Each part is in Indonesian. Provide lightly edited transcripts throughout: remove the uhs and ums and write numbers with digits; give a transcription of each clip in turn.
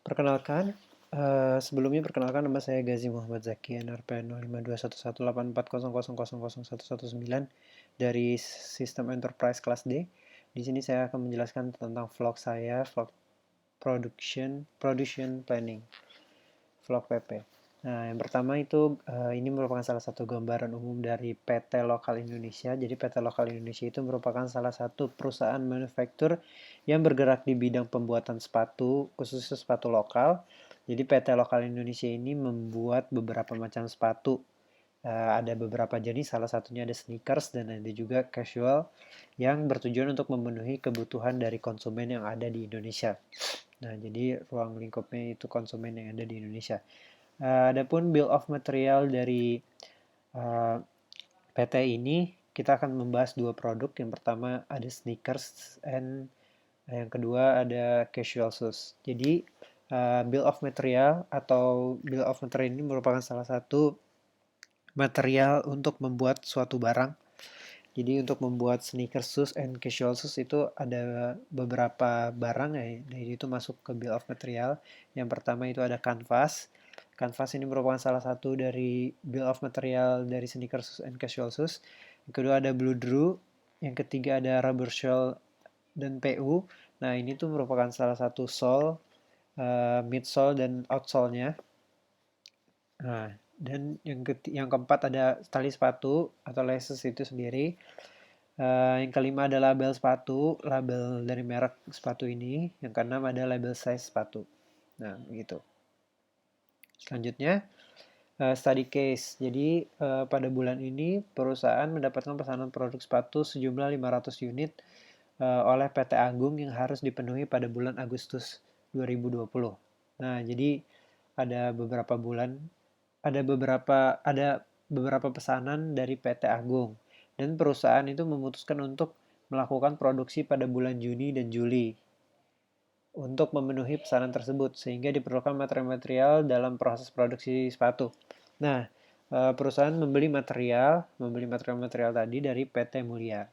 Perkenalkan, sebelumnya perkenalkan nama saya Gazi Muhammad Zaki, NRP 05211840000119 dari Sistem Enterprise kelas D. Di sini saya akan menjelaskan tentang vlog saya, vlog production planning, vlog PP. Nah, yang pertama itu ini merupakan salah satu gambaran umum dari PT Lokal Indonesia. Jadi PT Lokal Indonesia itu merupakan salah satu perusahaan manufaktur yang bergerak di bidang pembuatan sepatu, khususnya sepatu lokal. Jadi PT Lokal Indonesia ini membuat beberapa macam sepatu. Ada beberapa jenis, salah satunya ada sneakers dan ada juga casual yang bertujuan untuk memenuhi kebutuhan dari konsumen yang ada di Indonesia. Nah, jadi ruang lingkupnya itu konsumen yang ada di Indonesia. Adapun bill of material dari PT ini, kita akan membahas dua produk. Yang pertama ada sneakers, and yang kedua ada casual shoes. Jadi bill of material atau bill of material ini merupakan salah satu material untuk membuat suatu barang. Jadi untuk membuat sneakers shoes and casual shoes itu ada beberapa barang ya, dan itu masuk ke bill of material. Yang pertama itu ada canvas. Canvas ini merupakan salah satu dari bill of material dari sneakers shoes and casual shoes. Yang kedua ada blue drew. Yang ketiga ada rubber shell dan PU. Nah ini tuh merupakan salah satu sole, midsole dan outsole-nya. Nah, dan yang keempat ada tali sepatu atau laces itu sendiri. Yang kelima ada label sepatu, label dari merek sepatu ini. Yang keenam ada label size sepatu. Nah, begitu. Selanjutnya, study case. Jadi, pada bulan ini perusahaan mendapatkan pesanan produk sepatu sejumlah 500 unit oleh PT Agung yang harus dipenuhi pada bulan Agustus 2020. Nah, jadi ada beberapa pesanan dari PT Agung dan perusahaan itu memutuskan untuk melakukan produksi pada bulan Juni dan Juli untuk memenuhi pesanan tersebut sehingga diperlukan material-material dalam proses produksi sepatu. Nah, perusahaan membeli material-material tadi dari PT Mulia.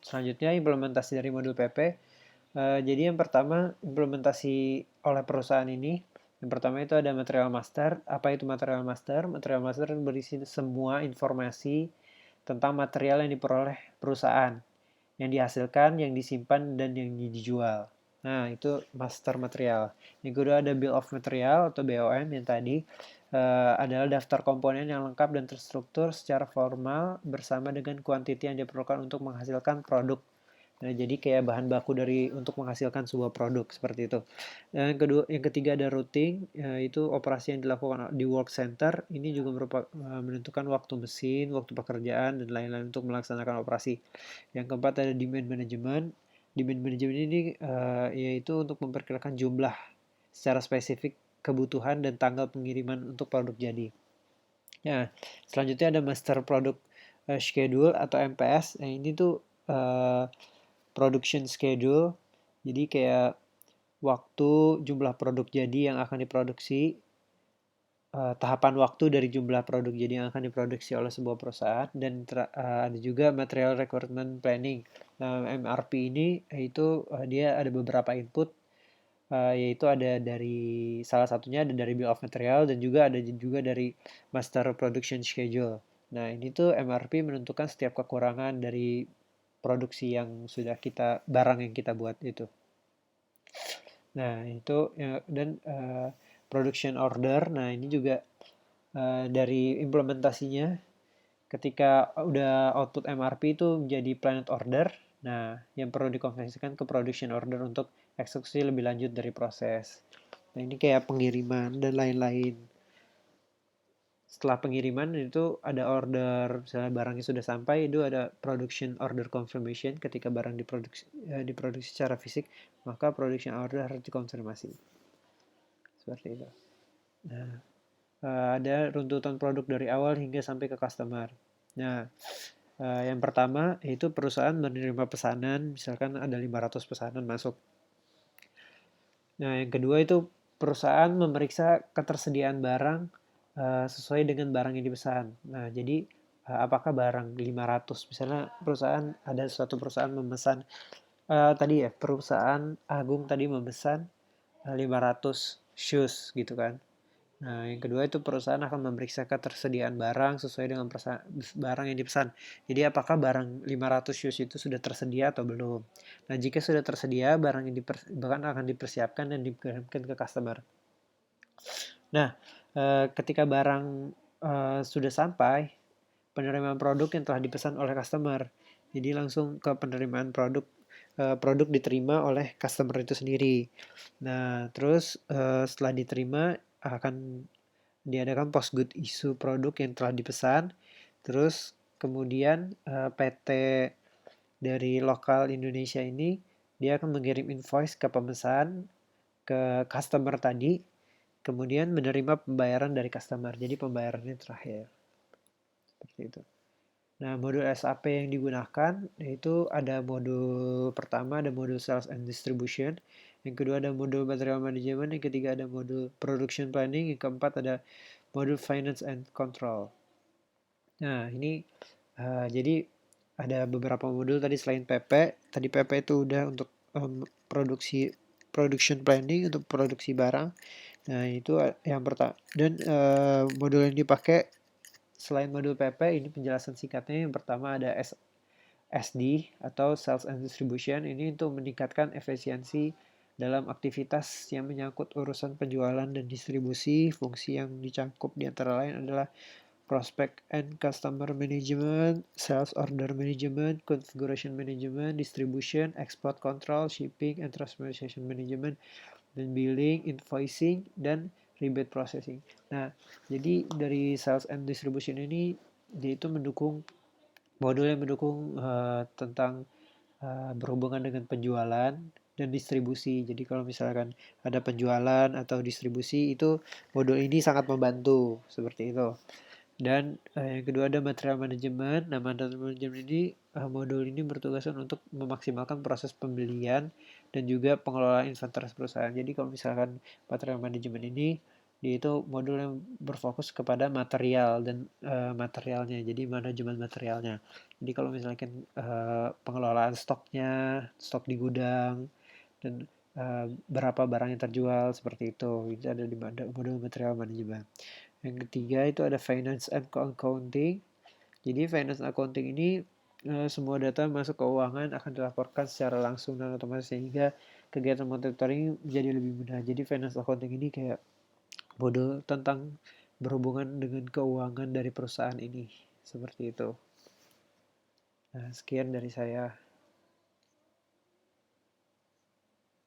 Selanjutnya implementasi dari modul PP. Jadi yang pertama implementasi oleh perusahaan ini, yang pertama itu ada material master. Apa itu material master? Material master berisi semua informasi tentang material yang diperoleh perusahaan, yang dihasilkan, yang disimpan, dan yang dijual. Nah, itu master material. Yang kedua ada bill of material atau BOM yang tadi adalah daftar komponen yang lengkap dan terstruktur secara formal bersama dengan kuantiti yang diperlukan untuk menghasilkan produk. Nah, jadi kayak bahan baku untuk menghasilkan sebuah produk seperti itu. Dan yang ketiga ada routing, itu operasi yang dilakukan di work center. Ini juga menentukan waktu mesin, waktu pekerjaan dan lain-lain untuk melaksanakan operasi. Yang keempat ada demand management. Demand management ini yaitu untuk memperkirakan jumlah secara spesifik kebutuhan dan tanggal pengiriman untuk produk jadi. Nah, selanjutnya ada master product schedule atau MPS. Nah, ini tuh production schedule. Jadi kayak waktu jumlah produk jadi yang akan diproduksi, tahapan waktu dari jumlah produk jadi yang akan diproduksi oleh sebuah perusahaan, dan ada juga material requirement planning. Nah, MRP ini itu dia ada beberapa input, yaitu ada dari salah satunya ada dari bill of material dan juga ada juga dari master production schedule. Nah, ini tuh MRP menentukan setiap kekurangan dari produksi yang sudah barang yang kita buat itu. Nah, itu ya, dan production order. Nah, ini juga dari implementasinya ketika udah output MRP itu menjadi planet order. Nah, yang perlu dikonversikan ke production order untuk eksekusi lebih lanjut dari proses. Nah, ini kayak pengiriman dan lain-lain. Setelah pengiriman itu ada order, misalnya barangnya sudah sampai, itu ada production order confirmation ketika barang diproduksi secara fisik, maka production order harus dikonfirmasi. Seperti itu. Nah, ada runtutan produk dari awal hingga sampai ke customer. Nah, yang pertama yaitu perusahaan menerima pesanan, misalkan ada 500 pesanan masuk. Nah, yang kedua itu perusahaan memeriksa ketersediaan barang sesuai dengan barang yang dipesan. Nah, jadi apakah barang 500, misalnya ada suatu perusahaan memesan, tadi ya, perusahaan Agung tadi memesan 500 shoes gitu kan. Nah, yang kedua itu perusahaan akan memeriksa ketersediaan barang sesuai dengan barang yang dipesan. Jadi apakah barang 500 shoes itu sudah tersedia atau belum. Nah, jika sudah tersedia, barang yang bahkan akan dipersiapkan dan dikirimkan ke customer. Nah, ketika barang sudah sampai, penerimaan produk yang telah dipesan oleh customer. Jadi langsung ke penerimaan produk, produk diterima oleh customer itu sendiri. Nah, terus setelah diterima akan diadakan post good issue produk yang telah dipesan. Terus kemudian PT dari lokal Indonesia ini dia akan mengirim invoice ke pemesan ke customer tadi, kemudian menerima pembayaran dari customer. Jadi pembayarannya terakhir. Seperti itu. Nah, modul SAP yang digunakan yaitu ada modul pertama ada modul sales and distribution, yang kedua ada modul material management, yang ketiga ada modul production planning, yang keempat ada modul finance and control. Nah, ini jadi ada beberapa modul tadi selain PP. Tadi PP itu udah untuk production planning untuk produksi barang. Nah, itu yang pertama. Dan modul yang dipakai selain modul PP, ini penjelasan singkatnya. Yang pertama ada SD atau Sales and Distribution. Ini untuk meningkatkan efisiensi dalam aktivitas yang menyangkut urusan penjualan dan distribusi. Fungsi yang dicangkup di antara lain adalah Prospect and Customer Management, Sales Order Management, Configuration Management, Distribution, Export Control, Shipping and Transportation Management, dan Billing, Invoicing, dan Rebate Processing. Nah, jadi dari Sales and Distribution ini dia itu mendukung modul yang mendukung tentang berhubungan dengan penjualan dan distribusi. Jadi kalau misalkan ada penjualan atau distribusi itu modul ini sangat membantu seperti itu. Dan yang kedua ada material manajemen. Nah, material manajemen ini modul ini bertugas untuk memaksimalkan proses pembelian dan juga pengelolaan inventaris perusahaan. Jadi kalau misalkan material manajemen ini dia itu modul yang berfokus kepada material dan materialnya. Jadi manajemen materialnya. Jadi kalau misalkan pengelolaan stoknya, stok di gudang dan berapa barang yang terjual seperti itu ada di modul material manajemen. Yang ketiga itu ada finance and accounting. Jadi finance and accounting ini semua data masuk keuangan akan dilaporkan secara langsung dan otomatis sehingga kegiatan monitoring menjadi lebih mudah. Jadi finance accounting ini kayak modul tentang berhubungan dengan keuangan dari perusahaan ini. Seperti itu. Nah, sekian dari saya.